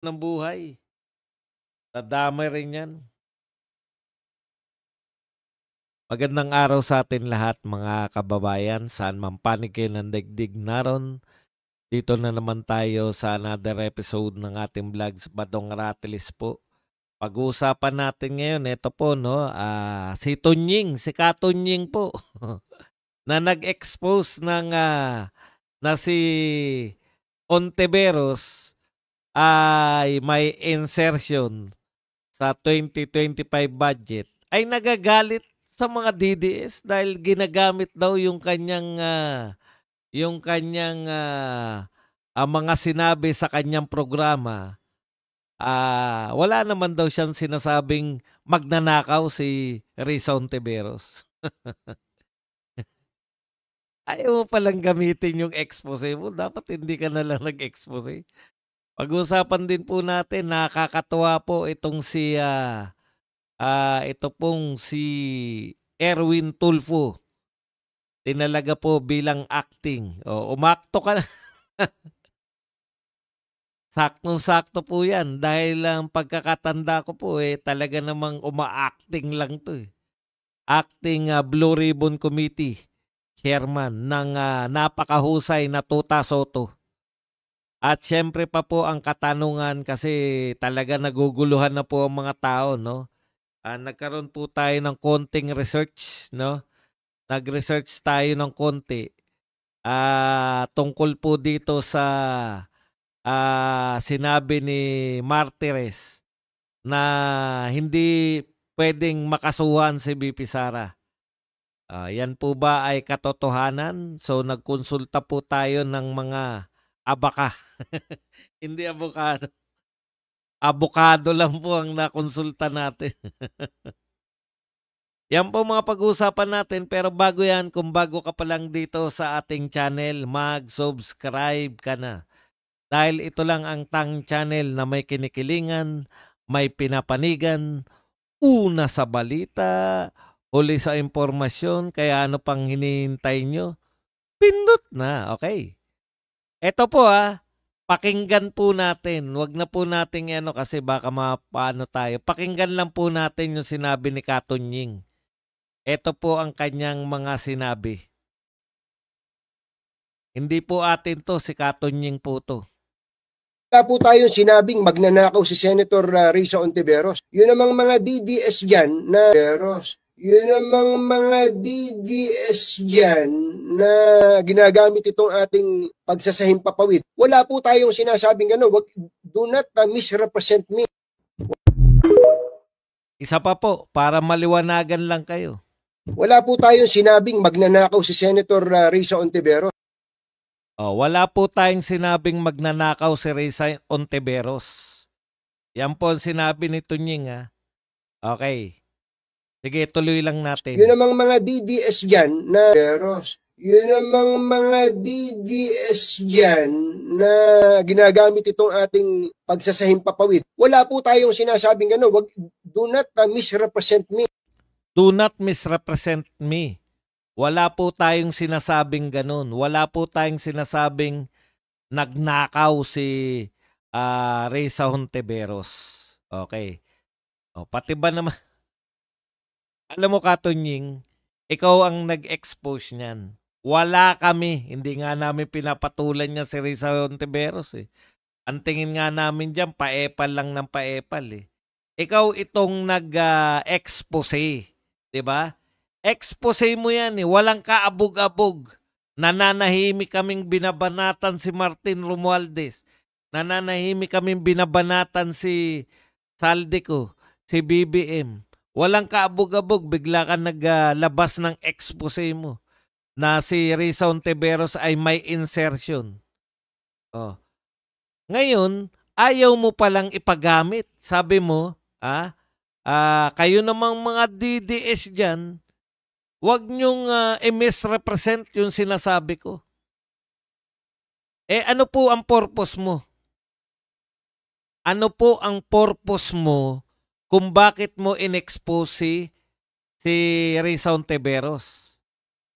ng buhay. Nadamay rin yan. Magandang araw sa atin lahat mga kababayan, saan man panig kayo ng daigdig naron. Dito na naman tayo sa another episode ng ating vlogs, Badong Ratilis po. Pag-uusapan natin ngayon, ito po, no, si Tunying, si Katunying po, na nag-expose na si Ontiveros ay may insertion sa 2025 budget ay nagagalit sa mga DDS dahil ginagamit daw yung kanyang mga sinabi sa kanyang programa. Wala naman daw siyang sinasabing magnanakaw si Risa Ontiveros. Ayaw mo palang gamitin yung expose mo. Dapat hindi ka na lang nag-expose. Pag-usapan din po natin, nakakatuwa po itong ito pong si Erwin Tulfo. Tinalaga po bilang acting. O, umakto ka na. Saktong-sakto po yan. Dahil ang pagkakatanda ko po talaga namang uma-acting lang to. Acting Blue Ribbon Committee chairman ng napakahusay na Tuta Soto. At syempre pa po ang katanungan kasi talaga naguguluhan na po ang mga tao, no? Nagkaroon po tayo ng konting research, no? Nag-research tayo ng konti tungkol po dito sa sinabi ni Martires na hindi pwedeng makasuhan si BP Sara. Yan po ba ay katotohanan? So nagkonsulta po tayo ng mga abaka. Hindi abogado. Abogado lang po ang nakonsulta natin. Yan po mga pag-uusapan natin, pero bago yan, kung bago ka pa lang dito sa ating channel, mag-subscribe ka na. Dahil ito lang ang tang channel na may kinikilingan, may pinapanigan, una sa balita, huli sa impormasyon, kaya ano pang hinihintay nyo? Pindot na, okay. Ito po pakinggan po natin. Wag na po nating kasi baka mapaano tayo. Pakinggan lang po natin yung sinabi ni Katunying. Ito po ang kanyang mga sinabi. Hindi po atin to, si Katunying po to. Wala po tayong sinabing magnanakaw si Senator Risa Ontiveros. Yun namang mga DDS dyan na ginagamit itong ating pagsasahim papawid. Wala po tayong sinasabing do not misrepresent me. Isa pa po, para maliwanagan lang kayo. Wala po tayong sinabing magnanakaw si Senator Risa Ontiveros. Wala po tayong sinabing magnanakaw si Risa Ontiveros. Yan po ang sinabi ni Tunying Okay. Sige, tuloy lang natin. Yun namang mga DDS dyan na ginagamit itong ating pagsasahim papawid. Wala po tayong sinasabing do not misrepresent me. Do not misrepresent me. Wala po tayong sinasabing ganun. Wala po tayong sinasabing nagnakaw si Risa Ontiveros. Okay. Pati ba naman, alam mo Katunying, ikaw ang nag-expose niyan. Wala kami. Hindi nga namin pinapatulan niya si Risa Ontiveros Ang tingin nga namin dyan, paepal lang ng paepal Ikaw itong nag-expose. Diba? Expose mo yan Walang kaabog-abog. Nananahimik kaming binabanatan si Martin Romualdez. Nananahimik kaming binabanatan si Saldico, si BBM. Walang kaabog-abog. Bigla ka naglabas ng expose mo na si Risa Ontiveros ay may insertion. Ngayon, ayaw mo palang ipagamit. Sabi mo, kayo namang mga DDS dyan, wag nyong i-misrepresent yung sinasabi ko. Ano po ang purpose mo? Ano po ang purpose mo kung bakit mo in-expose si Risa Ontiveros?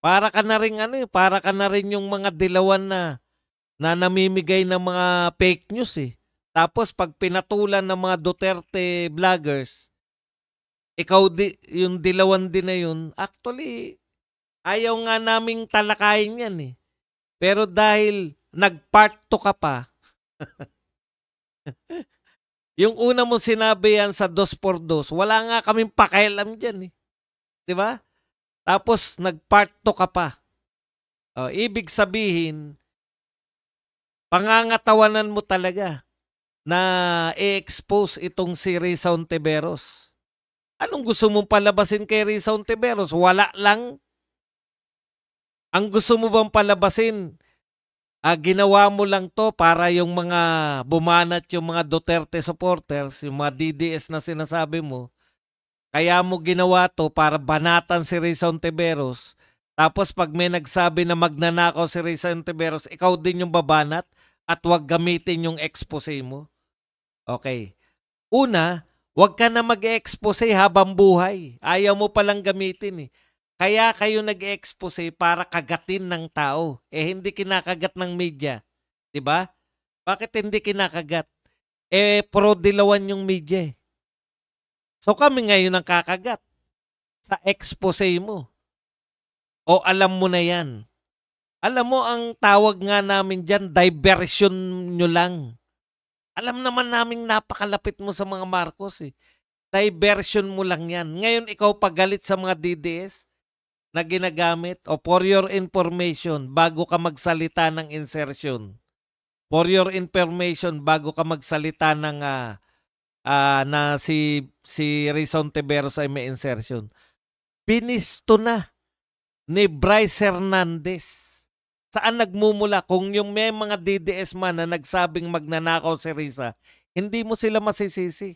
Para ka na rin para ka na rin yung mga dilawan na namimigay ng mga fake news Tapos pag pinatulan ng mga Duterte vloggers, ikaw yung dilawan din na yun, actually, ayaw nga naming talakayin yan eh. Pero dahil nag-part 2 ka pa, yung una mo sinabi yan sa 2x2, wala nga kaming pakialam dyan eh. Diba? Tapos nag-part 2 ka pa. Ibig sabihin, pangangatawanan mo talaga na i-expose itong si Risa Hontiveros. Anong gusto mong palabasin kay Risa Hontiveros? Wala lang. Ang gusto mo bang palabasin? Ginawa mo lang to para yung mga bumanat yung mga Duterte supporters, yung mga DDS na sinasabi mo, kaya mo ginawa to para banatan si Risa Hontiveros. Tapos pag may nagsabi na magnanakaw si Risa Hontiveros, ikaw din yung babanat at wag gamitin yung expose mo. Okay. Una, wag ka na mag-expose habang buhay. Ayaw mo palang gamitin eh. Kaya kayo nag-expose para kagatin ng tao. Hindi kinakagat ng media. Diba? Bakit hindi kinakagat? Pro-dilawan yung media eh. So kami ngayon ang kakagat sa expose mo. O alam mo na yan. Alam mo, ang tawag nga namin dyan, diversion nyo lang. Alam naman namin napakalapit mo sa mga Marcos eh. Diversion mo lang yan. Ngayon ikaw pagalit sa mga DDS na ginagamit o for your information bago ka magsalita ng insertion. For your information bago ka magsalita ng na si Risa Hontiveros ay may insertion. Binisto na ni Bryce Hernandez. Saan nagmumula? Kung yung may mga DDS man na nagsabing magnanakaw si Risa, hindi mo sila masisisi.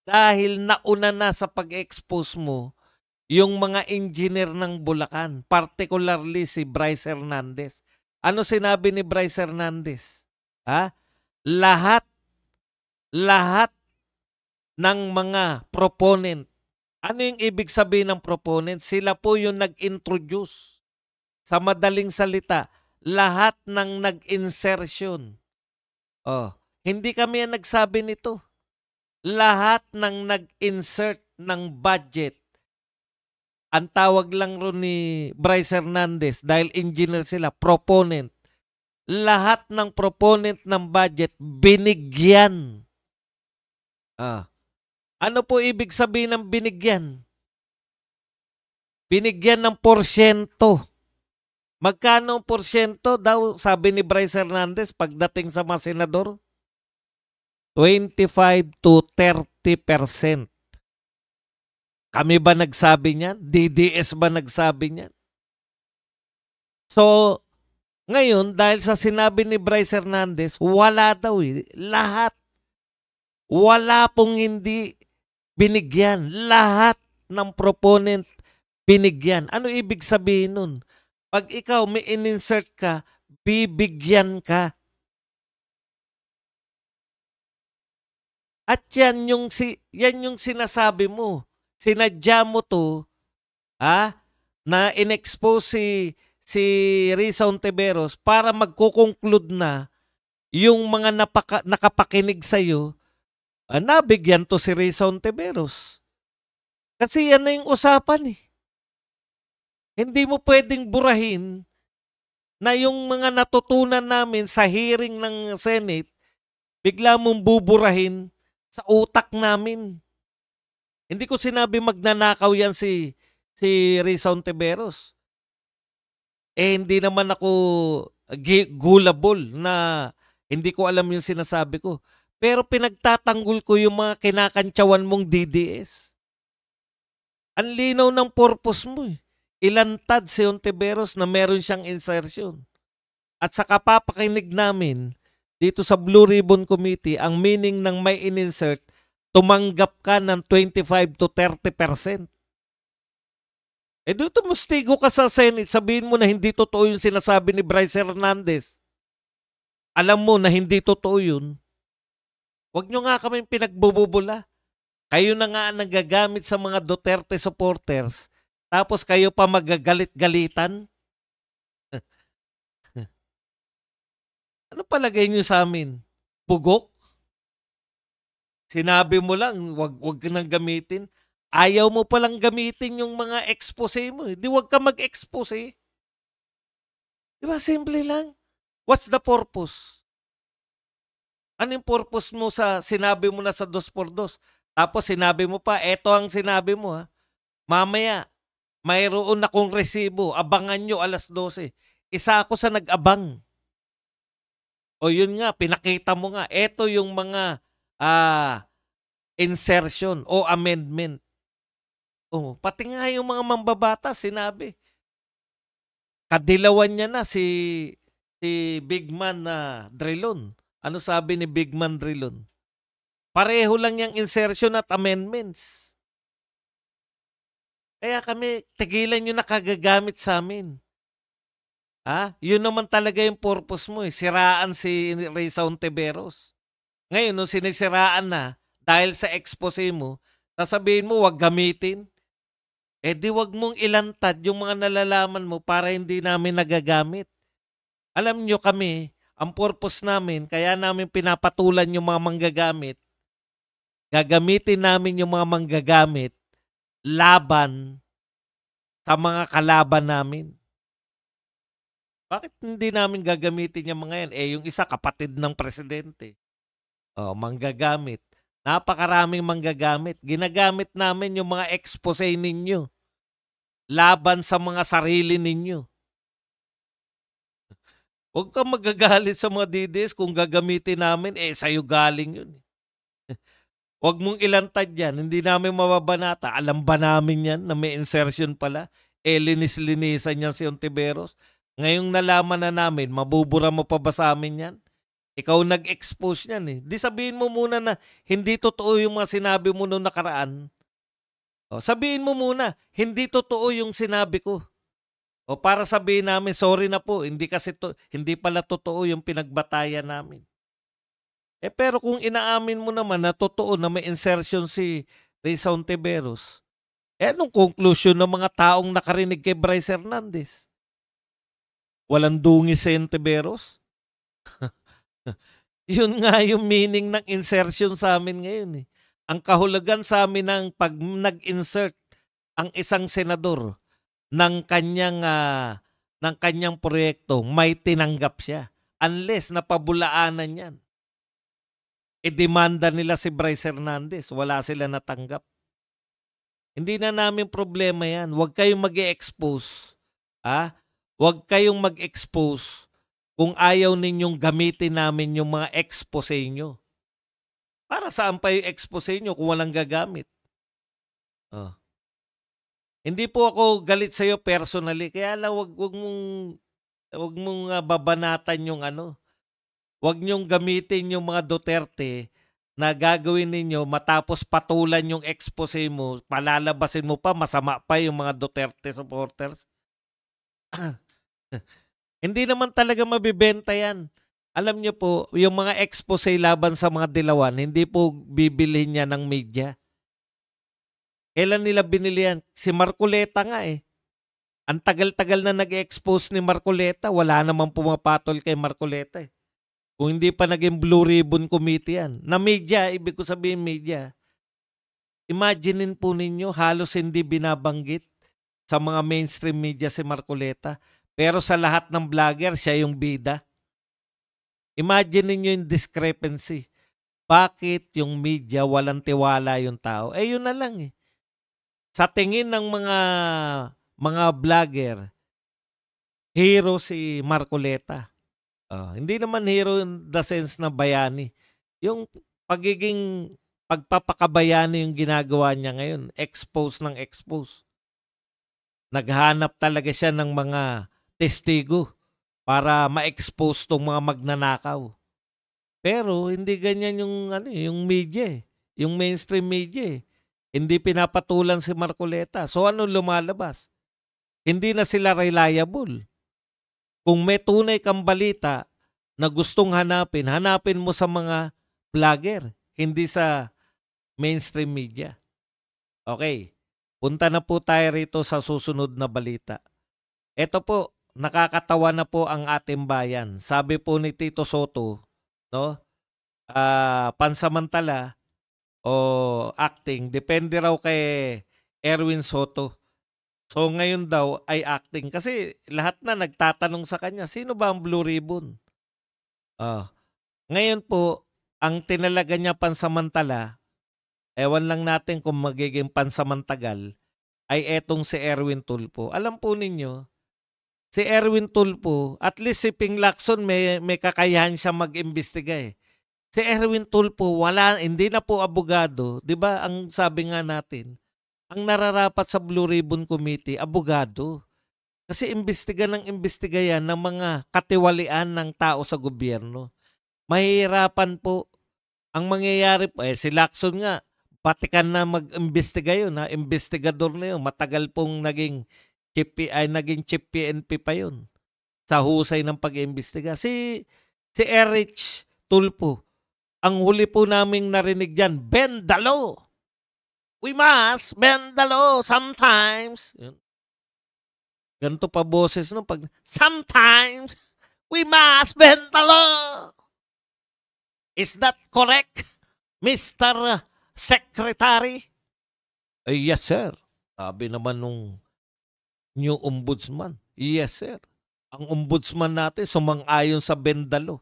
Dahil nauna na sa pag-expose mo yung mga engineer ng Bulacan, particularly si Bryce Hernandez. Ano sinabi ni Bryce Hernandez? Lahat ng mga proponent. Ano yung ibig sabihin ng proponent? Sila po yung nag-introduce. Sa madaling salita, lahat ng nag-insertion. Hindi kami ang nagsabi nito. Lahat ng nag-insert ng budget. Ang tawag lang ron ni Bryce Hernandez, dahil engineer sila, proponent. Lahat ng proponent ng budget, binigyan. Ano po ibig sabihin ng binigyan? Binigyan ng porsyento. Magkano ang porsyento daw, sabi ni Bryce Hernandez pagdating sa mga senador? 25 to 30%. Kami ba nagsabi niyan? DDS ba nagsabi niyan? So, ngayon, dahil sa sinabi ni Bryce Hernandez, wala daw eh. Lahat. Wala pong hindi binigyan. Lahat ng proponent binigyan. Ano ibig sabihin nun? Pag ikaw may in-insert ka, bibigyan ka. At yan yung sinasabi mo. Sinadya mo to, na in-expose si Risa Hontiveros para magkukonclude na yung mga nakapakinig sa'yo, nabigyan to si Risa Hontiveros. Kasi yan na yung usapan eh. Hindi mo pwedeng burahin na yung mga natutunan namin sa hearing ng Senate, bigla mong buburahin sa utak namin. Hindi ko sinabi magnanakaw yan si Risa Hontiveros. Hindi naman ako gulable na hindi ko alam yung sinasabi ko. Pero pinagtatanggol ko yung mga kinakantsawan mong DDS. Ang linaw ng purpose mo eh. Ilantad si Hontiveros na meron siyang insertion. At sa kapapakinig namin, dito sa Blue Ribbon Committee, ang meaning ng may in-insert, tumanggap ka ng 25 to 30%. Dito mustigo ka sa Senate, sabihin mo na hindi totoo yung sinasabi ni Bryce Hernandez. Alam mo na hindi totoo yun. Huwag nyo nga kami pinagbububula. Kayo na nga nagagamit sa mga Duterte supporters, tapos kayo pa magagalit-galitan? Ano palagay nyo sa amin? Bugok? Sinabi mo lang, wag ka nang gamitin. Ayaw mo palang gamitin yung mga expose mo. Di wag ka mag-expose. Di ba? Simple lang. What's the purpose? Ano yung purpose mo sa sinabi mo na sa 2x2? Tapos sinabi mo pa, eto ang sinabi mo ha. Mamaya, mayroon akong resibo. Abangan nyo 12:00. Isa ako sa nag-abang. O yun nga, pinakita mo nga. Eto yung mga insertion o amendment. Oh, pati nga yung mga mambabatas, sinabi. Kadilawan niya na si Big Man na Drilon. Ano sabi ni Big Man Drilon? Pareho lang yung insertion at amendments. Kaya kami, tigilan nyo na kagagamit sa amin. Yun naman talaga yung purpose mo. Siraan si Risa Hontiveros. Ngayon, nung sinisiraan na, dahil sa expose mo, sasabihin mo, wag gamitin. Di wag mong ilantad yung mga nalalaman mo para hindi namin nagagamit. Alam nyo kami, ang purpose namin, kaya namin pinapatulan yung mga manggagamit, gagamitin namin yung mga manggagamit laban sa mga kalaban namin. Bakit hindi namin gagamitin yung mga yan? Yung isa kapatid ng presidente. Manggagamit. Napakaraming manggagamit. Ginagamit namin yung mga expose ninyo laban sa mga sarili ninyo. Huwag kang magagalit sa mga DDS kung gagamitin namin, sa'yo galing yun. Huwag mong ilantad yan, hindi namin mababanata. Alam ba namin yan na may insertion pala? Linis-linisan yan si Hontiveros. Ngayong nalaman na namin, mabubura mo pa ba sa amin yan? Ikaw nag-expose yan . Di sabihin mo muna na hindi totoo yung mga sinabi mo noong nakaraan. Sabihin mo muna, hindi totoo yung sinabi ko. Para sabihin namin, sorry na po, hindi pala totoo yung pinagbatayan namin. Pero kung inaamin mo naman na totoo na may insertion si Risa Hontiveros, anong conclusion ng mga taong nakarinig kay Bryce Hernandez? Walang dungis si Hontiveros? Yun nga yung meaning ng insertion sa amin ngayon . Ang kahulugan sa amin ng pag nag-insert ang isang senador ng kanyang proyekto, may tinanggap siya. Unless napabulaanan yan. Demanda nila si Bryce Hernandez. Wala sila natanggap. Hindi na namin problema yan. Huwag kayong mag-e-expose. Huwag kayong mag-expose kung ayaw ninyong gamitin namin yung mga expose nyo. Para saan pa yung expose nyo kung walang gagamit? Hindi po ako galit sa'yo personally. Kaya lang wag mong babanatan yung Huwag niyong gamitin yung mga Duterte na gagawin ninyo matapos patulan yung expose mo, palalabasin mo pa, masama pa yung mga Duterte supporters. Hindi naman talaga mabibenta yan. Alam niyo po, yung mga expose laban sa mga dilawan, hindi po bibilhin niya ng media. Kailan nila binili yan? Si Marcoleta nga . Ang tagal-tagal na nag-expose ni Marcoleta, wala namang pumapatol kay Marcoleta . Kung hindi pa naging Blue Ribbon Committee yan. Na media, ibig ko sabihin media. Imaginein po ninyo, halos hindi binabanggit sa mga mainstream media si Marcoleta. Pero sa lahat ng vlogger, siya yung bida. Imagine ninyo yung discrepancy. Bakit yung media walang tiwala yung tao? Yun na lang . Sa tingin ng mga vlogger, hero si Marcoleta. Hindi naman hero in the sense na bayani. Yung pagpapakabayani yung ginagawa niya ngayon. Expose ng expose. Naghanap talaga siya ng mga testigo para ma-expose tong mga magnanakaw. Pero hindi ganyan yung media . Yung mainstream media . Hindi pinapatulan si Marcoleta. So ano lumalabas? Hindi na sila reliable. Kung may tunay kang balita na gustong hanapin mo sa mga vlogger, hindi sa mainstream media. Okay, punta na po tayo rito sa susunod na balita. Ito po, nakakatawa na po ang ating bayan. Sabi po ni Tito Soto, pansamantala, o acting. Depende raw kay Erwin Soto. So ngayon daw ay acting kasi lahat na nagtatanong sa kanya, sino ba ang Blue Ribbon? Ah, ngayon po, ang tinalaga niya pansamantala, ewan lang natin kung magiging pansamantagal, ay etong si Erwin Tulfo. Alam po ninyo, si Erwin Tulfo, at least si Ping Lacson may kakayahan siya mag-imbestiga eh. Si Erwin Tulfo, hindi na po abogado. 'Di ba ang sabi nga natin, ang nararapat sa Blue Ribbon Committee, abogado. Kasi imbestiga ng imbestiga yan ng mga katiwalian ng tao sa gobyerno. Mahihirapan po. Ang mangyayari po, si Lacson nga, patikan na mag-imbestiga yun. Ha? Investigador na yun. Matagal pong naging chief PNP pa yun. Sa husay ng pag-imbestiga. Si Erich Tulfo, ang huli po naming narinig dyan, bend the law. We must bend the law sometimes. Yun. Ganito pa boses no pag sometimes we must bend the law. Is that correct, Mr. Secretary? Yes, sir. Sabi naman nung new ombudsman. Yes, sir. Ang ombudsman natin sumang-ayon sa bendalo.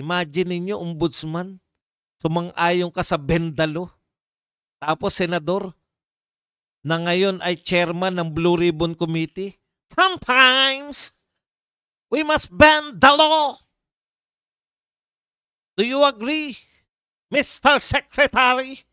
Imagine niyo ombudsman, sumang-ayon ka sa bendalo. Tapos senador, na ngayon ay chairman ng Blue Ribbon Committee. Sometimes, we must bend the law. Do you agree, Mr. Secretary?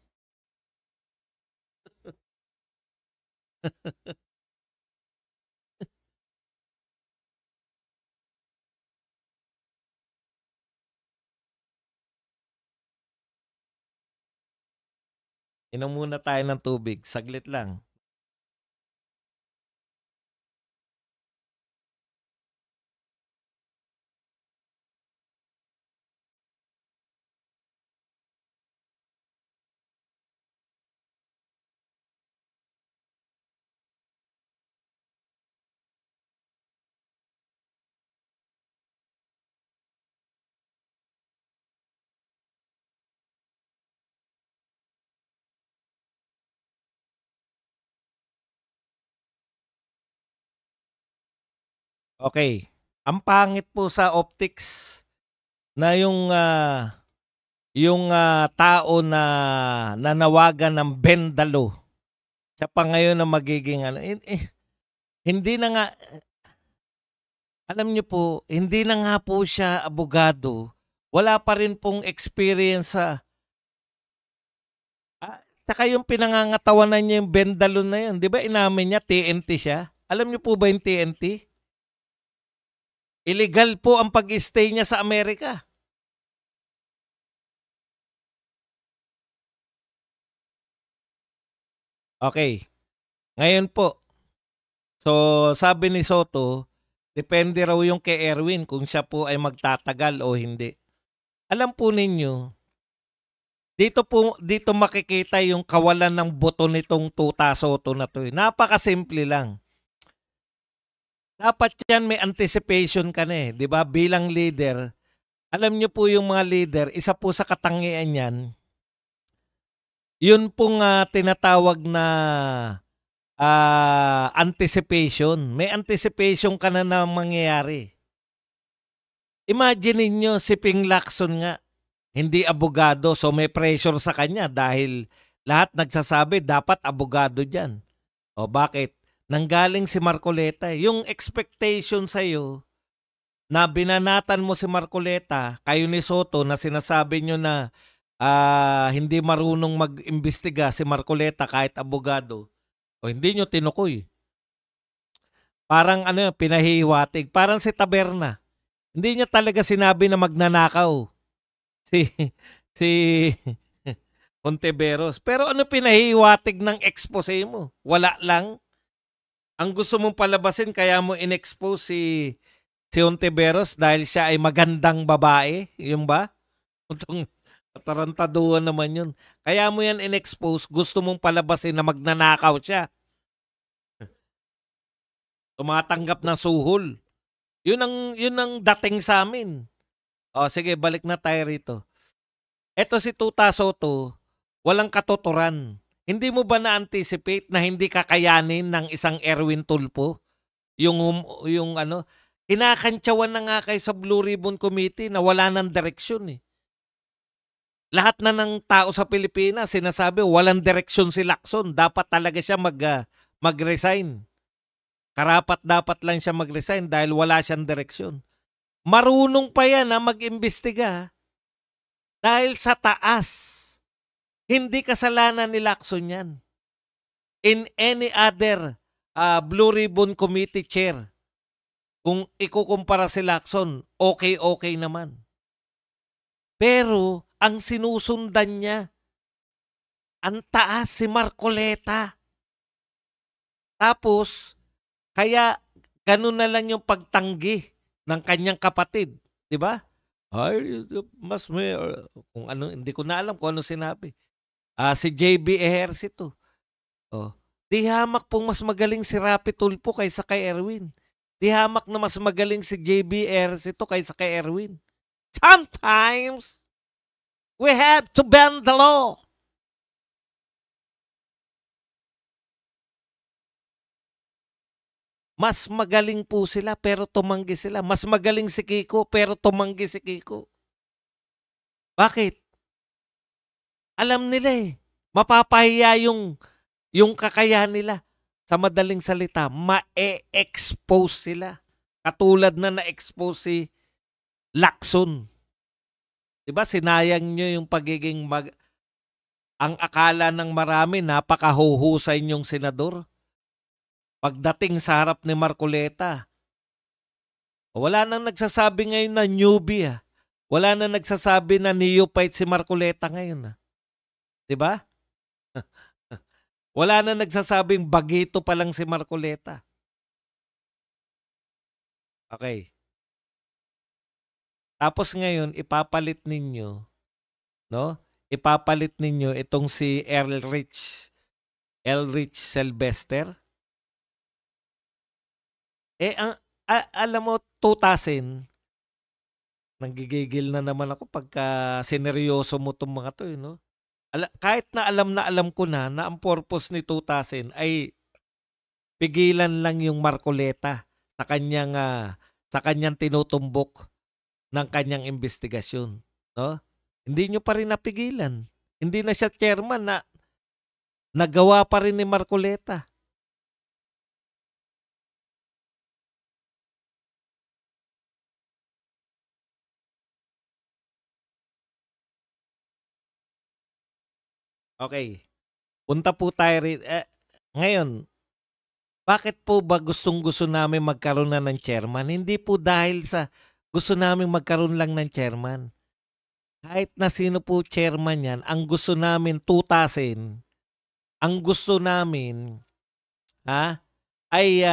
Inom muna tayo ng tubig. Saglit lang. Okay. Ang pangit po sa optics na yung tao na nanawagan ng bendalo. Siya pa ngayon na magiging hindi na nga, alam niyo po, hindi na nga po siya abogado. Wala pa rin pong experience sa tsaka yung pinangangatawanan niya yung bendalo na yun. Di ba inamin niya TNT siya? Alam niyo po ba yung TNT? Illegal po ang pag-stay niya sa Amerika. Okay. Ngayon po, so sabi ni Soto, depende raw yung kay Erwin kung siya po ay magtatagal o hindi. Alam po ninyo, dito makikita yung kawalan ng boto nitong Tuta Soto na to. Napakasimple lang. Dapat yan may anticipation ka na eh. Di ba? Bilang leader, alam nyo po yung mga leader, isa po sa katangian yan, yun pong tinatawag na anticipation. May anticipation ka na mangyayari. Imagine niyo si Ping Lacson nga, hindi abogado, so may pressure sa kanya dahil lahat nagsasabi dapat abogado dyan. O bakit? Nanggaling si Marcoleta. Yung expectation sa'yo na binanatan mo si Marcoleta, kayo ni Soto na sinasabi nyo na hindi marunong mag-imbestiga si Marcoleta kahit abogado, o hindi nyo tinukoy. Parang pinahihiwatig. Parang si Taberna. Hindi niya talaga sinabi na magnanakaw si Ontiveros. Pero ano pinahihiwatig ng expose mo? Wala lang. Ang gusto mong palabasin kaya mo in-expose si Ontiveros dahil siya ay magandang babae. Yung ba? Itong tarantaduhan naman yun. Kaya mo yan in-expose, gusto mong palabasin na magnanakaw siya. Tumatanggap ng suhol. Yun ang dating sa amin. O sige, balik na tayo rito. Eto si Tuta Soto, Walang katuturan. Hindi mo ba na-anticipate na hindi kakayanin ng isang Erwin Tulfo? Yung ano, kinakantsawan na nga kayo sa Blue Ribbon Committee na wala ng direksyon eh. Lahat na ng tao sa Pilipinas sinasabi walang direksyon si Lacson. Dapat talaga siya mag-resign. Karapat dapat lang siya mag-resign dahil wala siyang direksyon. Marunong pa yan na mag-imbestiga dahil sa taas. Hindi kasalanan ni Lacson yan. In any other Blue Ribbon Committee chair, kung ikukumpara si Lacson, okay naman. Pero ang sinusundan niya, ang taas si Marcoleta. Tapos, kaya ganun na lang yung pagtanggi ng kanyang kapatid. Di ba? Ay, mas may, kung ano, hindi ko na alam kung ano sinabi. Si JB Ejercito. Oh. Di hamak pong mas magaling si Rapi Tulfo kaysa kay Erwin. Di hamak na mas magaling si JB Ejercito kaysa kay Erwin. Sometimes, we have to bend the law. Mas magaling po sila pero tumanggi sila. Mas magaling si Kiko pero tumanggi si Kiko. Bakit? Alam nila eh. Mapapahiya yung kakayahan nila. Sa madaling salita, ma-expose sila. Katulad na na-expose si Lacson. Diba sinayang nyo yung pagiging ang akala ng marami napakahuhusay nyong senador. Pagdating sa harap ni Marcoleta, wala nang nagsasabi ngayon na newbie ah. Wala nang nagsasabi na neophyte si Marcoleta ngayon ah. Diba? Wala nang nagsasabing bagito pa lang si Marcoleta. Okay. Tapos ngayon ipapalit ninyo, no? Ipapalit ninyo itong si Elrich Sylvester. Alam mo 2,000 nanggigigil na naman ako pagka sineryoso mo tong mga to, no? Kahit na alam ko na ang purpose ni 2,000 ay pigilan lang yung Marcoleta sa kanyang tinutumbok ng kanyang investigasyon, no? Hindi nyo pa rin napigilan. Hindi na siya chairman na nagawa pa rin ni Marcoleta. Okay. Punta po tayo rin. Ngayon, bakit po ba gustong-gusto namin magkaroon na ng chairman? Hindi po dahil sa gusto namin magkaroon lang ng chairman. Kahit na sino po chairman yan, ang gusto namin 2,000, ang gusto namin ay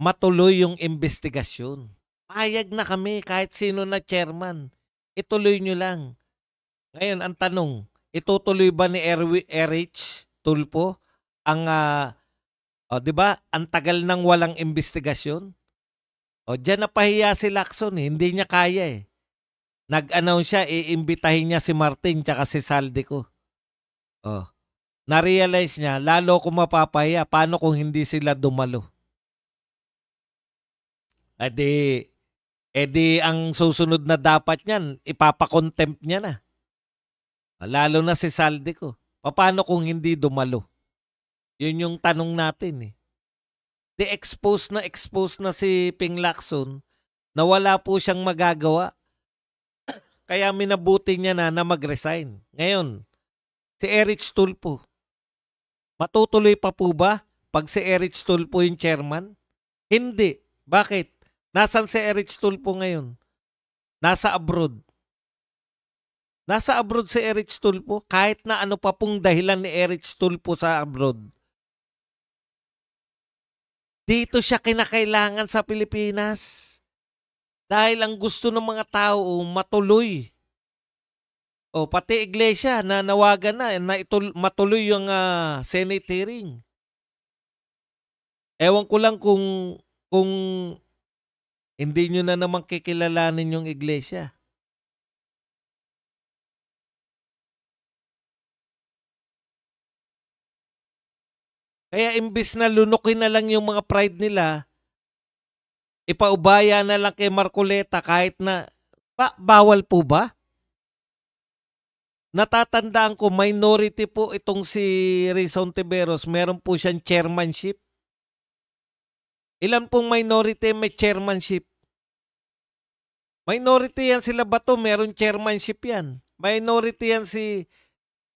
matuloy yung investigasyon. Payag na kami kahit sino na chairman. Ituloy nyo lang. Ngayon, ang tanong, itutuloy ba ni RH Tulfo ang, di ba, ang tagal nang walang investigasyon? Diyan napahiya si Lacson eh. Hindi niya kaya eh. Nag-announce siya, iimbitahin niya si Martin tsaka si Saldico. Na-realize niya, lalo ko mapapahiya. Paano kung hindi sila dumalo? Edi ang susunod na dapat niyan, ipapakontempt niya na. Lalo na si Saldico. Paano kung hindi dumalo? Yun yung tanong natin eh. Expose na si Ping Lacson na wala po siyang magagawa. Kaya minabuti niya na mag-resign. Ngayon, si Erich Tulfo, matutuloy pa po ba pag si Erich Tulfo yung chairman? Hindi. Bakit? Nasaan si Erich Tulfo ngayon? Nasa abroad. Nasa abroad si Erich Tulfo kahit na ano pa pong dahilan ni Erich Tulfo sa abroad. Dito siya kinakailangan sa Pilipinas. Dahil ang gusto ng mga tao matuloy. Pati iglesia na nawagan na matuloy yung Senate hearing. Ewan ko lang kung hindi nyo na naman kikilalanin yung iglesia. Kaya imbis na lunukin na lang yung mga pride nila, ipaubaya na lang kay Marcoleta kahit na bawal po ba? Natatandaan ko minority po itong si Risa Hontiveros, meron po siyang chairmanship. Ilan pong minority may chairmanship? Minority yan sila Bato, meron chairmanship yan. Minority yan si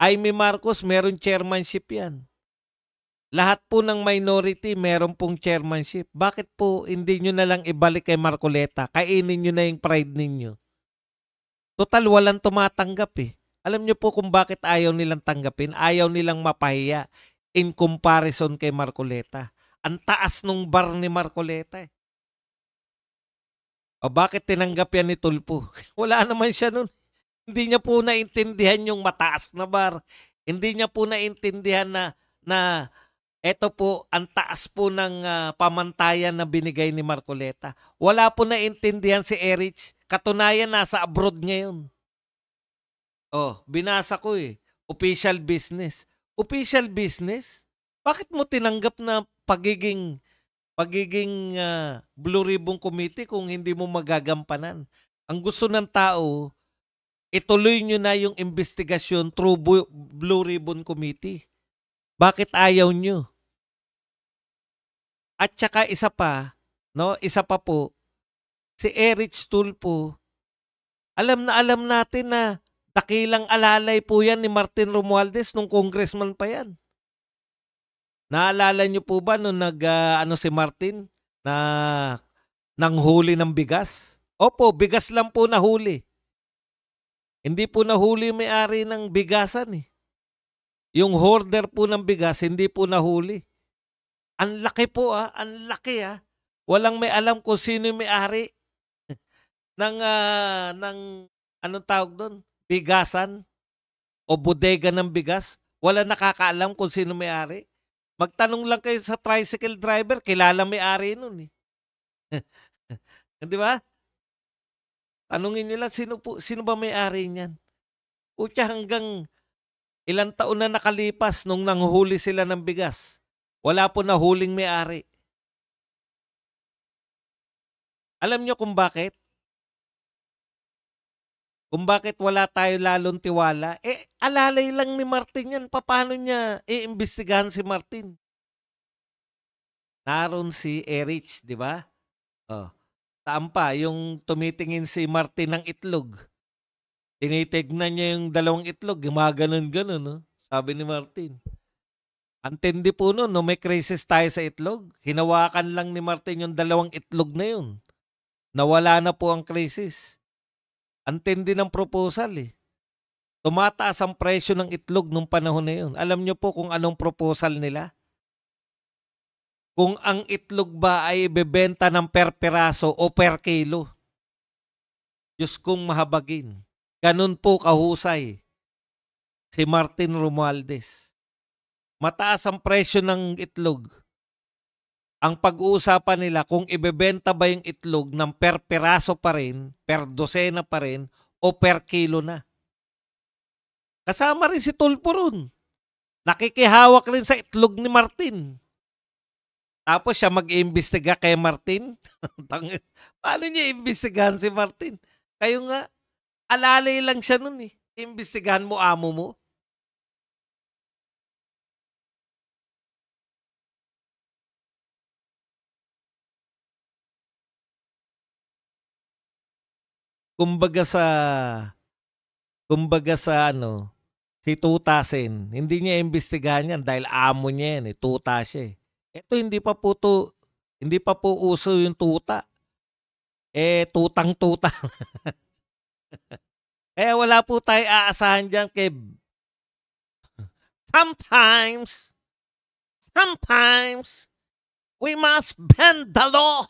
Amy Marcos, meron chairmanship yan. Lahat po ng minority meron pong chairmanship. Bakit po hindi nyo na lang ibalik kay Marcoleta? Kainin nyo na yung pride ninyo. Total, walang tumatanggap eh. Alam nyo po kung bakit ayaw nilang tanggapin? Ayaw nilang mapahiya in comparison kay Marcoleta. Ang taas nung bar ni Marcoleta eh. O bakit tinanggap yan ni Tulfo? Wala naman siya nun. Hindi niya po naintindihan yung mataas na bar. Hindi niya po naintindihan na eto po, ang taas po ng pamantayan na binigay ni Marcoleta. Wala po naintindihan si Erich. Katunayan, nasa abroad ngayon. Oh, binasa ko eh. Official business. Official business? Bakit mo tinanggap na pagiging Blue Ribbon Committee kung hindi mo magagampanan? Ang gusto ng tao, ituloy nyo na yung investigasyon through Blue Ribbon Committee. Bakit ayaw nyo? At saka isa pa po, si Erich Tulfo, alam natin na dakilang alalay po yan ni Martin Romualdez nung congressman pa yan. Naalala nyo po ba nung si Martin na nanghuli ng bigas? Opo, bigas lang po nahuli. Hindi po nahuli yung may-ari ng bigasan eh. Yung hoarder po ng bigas, hindi po nahuli. Ang laki po ang laki Walang may alam kung sino yung may-ari ng anong tawag doon? Bigasan o bodega ng bigas. Wala nakakaalam kung sino may-ari. Magtanong lang kayo sa tricycle driver, kilala may-ari nun eh. Di ba? Tanungin nyo lang, sino ba may-ari niyan? Utya, hanggang ilang taon na nakalipas nung nanghuli sila ng bigas. Wala po nahuling may-ari. Alam nyo kung bakit? Kung bakit wala tayo lalong tiwala? Alalay lang ni Martin yan. Paano niya iimbestigahan si Martin? Naroon si Erich, di ba? Oh. Saan pa? Yung tumitingin si Martin ng itlog. Tinitignan niya yung dalawang itlog. Gumaganon-ganon, no? Sabi ni Martin. Antindi po no, may crisis tayo sa itlog. Hinawakan lang ni Martin yung dalawang itlog na yun. Nawala na po ang crisis. Antindi ng proposal eh. Tumataas ang presyo ng itlog nung panahon na yun. Alam nyo po kung anong proposal nila? Kung ang itlog ba ay ibebenta ng per peraso o per kilo. Diyos kong mahabagin. Ganun po kahusay si Martin Romualdez. Mataas ang presyo ng itlog. Ang pag-uusapan nila kung ibebenta ba yung itlog ng per peraso pa rin, per dosena pa rin, o per kilo na. Kasama rin si Tulfo ron. Nakikihawak rin sa itlog ni Martin. Tapos siya mag-iimbestiga kay Martin. Paano niya iimbestigahan si Martin? Kayo nga, alalay lang siya nun eh. Iimbestigahan mo amo mo. Kumbaga sa si Tutasin, hindi niya imbestigahan yan dahil amo niya yan, tuta siya eh. Ito hindi pa po uso yung tuta. Tutang-tuta. Kaya wala po tayo aasahan dyan kay sometimes we must bend the law.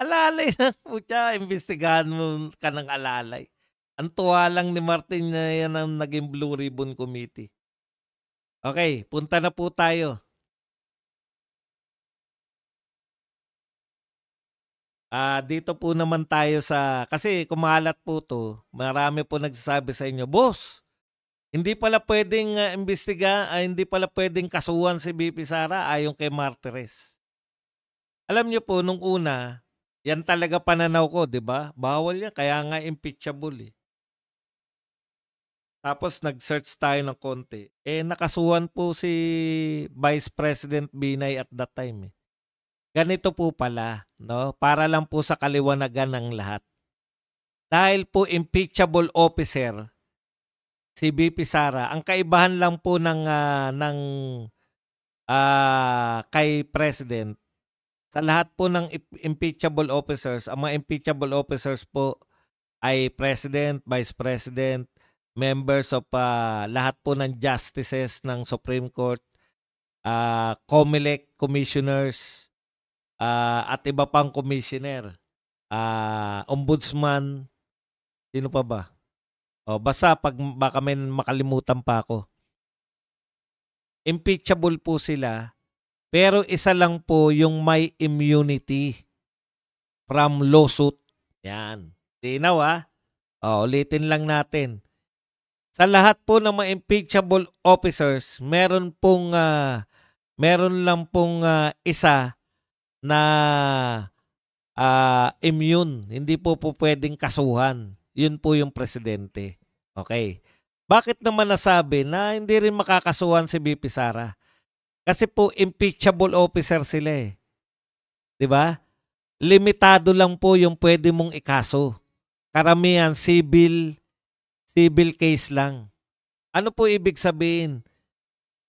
Alalay na putya, imbestigahan mo ka ng alalay. Ang tuwa lang ni Martin na yan ang naging Blue Ribbon Committee. Okay, punta na po tayo. Dito po naman tayo sa kasi kumalat po 'to, marami po nagsasabi sa inyo, "Boss, hindi pala puwedeng, hindi pala puwedeng kasuhan si VP Sara ayon kay Martires." Alam niyo po nung una, 'yan talaga pananaw ko, 'di ba? Bawal 'yan, kaya nga impeachable, eh. Tapos nag-search tayo ng konti, nakasuhan po si Vice President Binay at that time, eh. Ganito po pala, 'no, para lang po sa kaliwanagan ng lahat. Dahil po impeachable officer si VP Sara, ang kaibahan lang po kay President, sa lahat po ng impeachable officers, ang mga impeachable officers po ay President, Vice President, members of lahat po ng justices ng Supreme Court, COMELEC commissioners, at iba pang commissioner, ombudsman, sino pa ba? O, basta baka may makalimutan pa ako. Impeachable po sila, pero isa lang po yung may immunity from lawsuit. Yan. Tinaw ulitin lang natin. Sa lahat po ng mga impeachable officers, meron lang pong isa na immune. Hindi po pwedeng kasuhan. Yun po yung presidente. Okay. Bakit naman nasabi na hindi rin makakasuhan si VP Sara? Kasi po impeachable officer sila, eh. 'Di ba? Limitado lang po yung pwede mong ikaso. Karamihan civil case lang. Ano po ibig sabihin?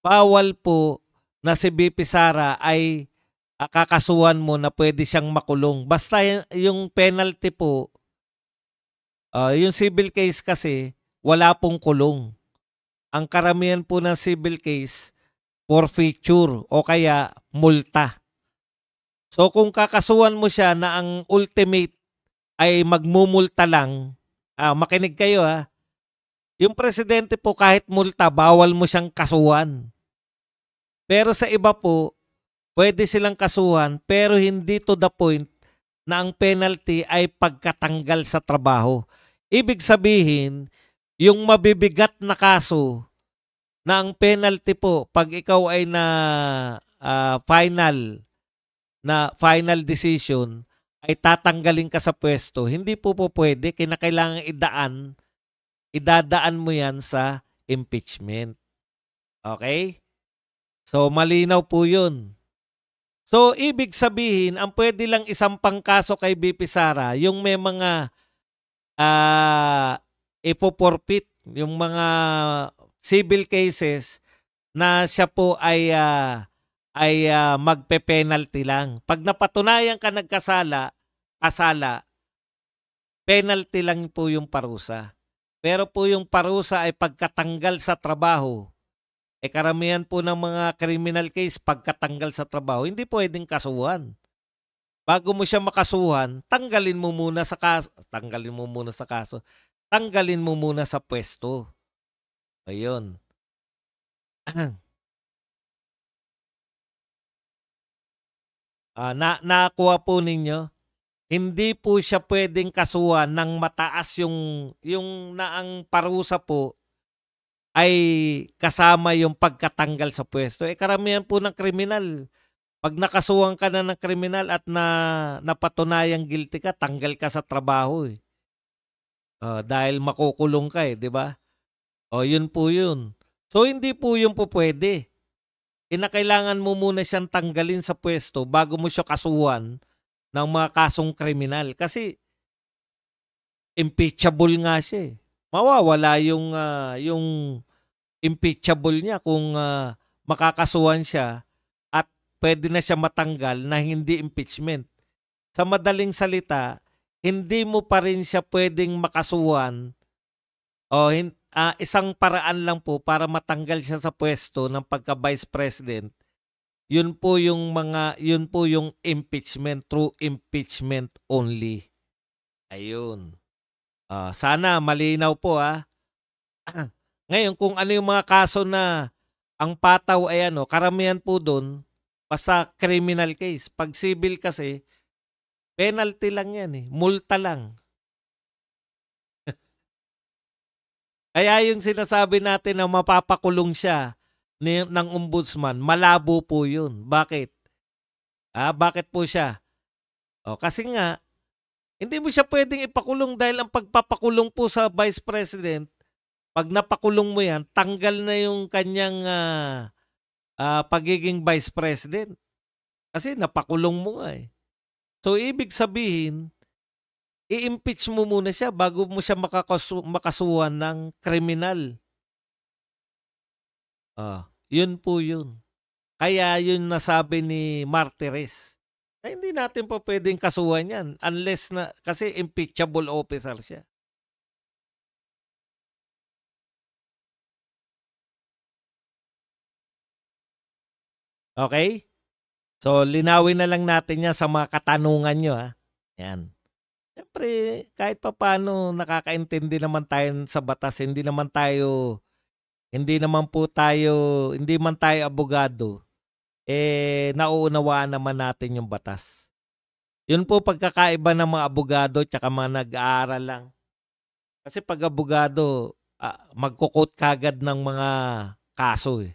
Bawal po na si VP Sara ay kakasuhan mo na pwede siyang makulong. Basta yung penalty po, yung civil case kasi, wala pong kulong. Ang karamihan po ng civil case, forfeiture o kaya multa. So kung kakasuhan mo siya na ang ultimate ay magmumulta lang, makinig kayo yung presidente po kahit multa, bawal mo siyang kasuhan. Pero sa iba po, pwede silang kasuhan pero hindi to the point na ang penalty ay pagkatanggal sa trabaho. Ibig sabihin, yung mabibigat na kaso na ang penalty po pag ikaw ay final decision ay tatanggalin ka sa pwesto, hindi po pwede. Kinakailangan idadaan mo yan sa impeachment. Okay? So, malinaw po yun. So, ibig sabihin, ang pwede lang isampang kaso kay VP Sara, yung may mga ipoporpit, yung mga civil cases na siya po ay magpe-penalty lang. Pag napatunayan ka kasala, penalty lang po yung parusa. Pero po yung parusa ay pagkatanggal sa trabaho. Karamihan po ng mga criminal case, pagkatanggal sa trabaho, hindi pwedeng kasuhan. Bago mo siya makasuhan, tanggalin mo muna sa kaso. Tanggalin mo muna sa pwesto. Ayun. Nakuha po ninyo? Hindi po siya pwedeng kasuhan ng mataas yung na ang parusa po ay kasama yung pagkatanggal sa pwesto. Karamihan po ng kriminal, pag nakasuhan ka na ng kriminal at napatunayang guilty ka, tanggal ka sa trabaho, eh. Dahil makukulong ka, di ba? Yun po yun. So hindi po yun po pwede. Kinakailangan mo muna siyang tanggalin sa pwesto bago mo siya kasuhan ng mga kasong kriminal. Kasi impeachable nga siya, eh. Mawawala yung impeachable niya kung makakasuhan siya at pwede na siya matanggal na hindi impeachment. Sa madaling salita, hindi mo pa rin siya pwedeng makasuhan o isang paraan lang po para matanggal siya sa pwesto ng pagka-vice president. Yun po yung impeachment, through impeachment only. Ayun. Sana malinaw po Ngayon, kung ano yung mga kaso na ang pataw ay karamihan po doon, basta criminal case. Pag civil kasi, Penalty lang yan eh. Multa lang. Kaya yung sinasabi natin na mapapakulong siya ng ombudsman, malabo po yun. Bakit? Bakit po siya? Kasi nga, hindi mo siya pwedeng ipakulong dahil ang pagpapakulong po sa Vice President, pag napakulong mo yan, tanggal na yung kanyang pagiging Vice President. Kasi napakulong mo nga eh. So, ibig sabihin, i-impeach mo muna siya bago mo siya makasuhan ng kriminal. Yun po yun. Kaya yun nasabi ni Martires. Hindi natin pa pwedeng kasuhan yan unless na, kasi impeachable officer siya. Okay? So, linawin na lang natin yan sa mga katanungan nyo. Yan. Siyempre, kahit pa paano nakakaintindi naman tayo sa batas, hindi man tayo abogado, nauunawaan naman natin yung batas. Yun po pagkakaiba ng mga abogado tsaka mga nag-aaral lang. Kasi pag abogado, magkukot kagad ng mga kaso eh.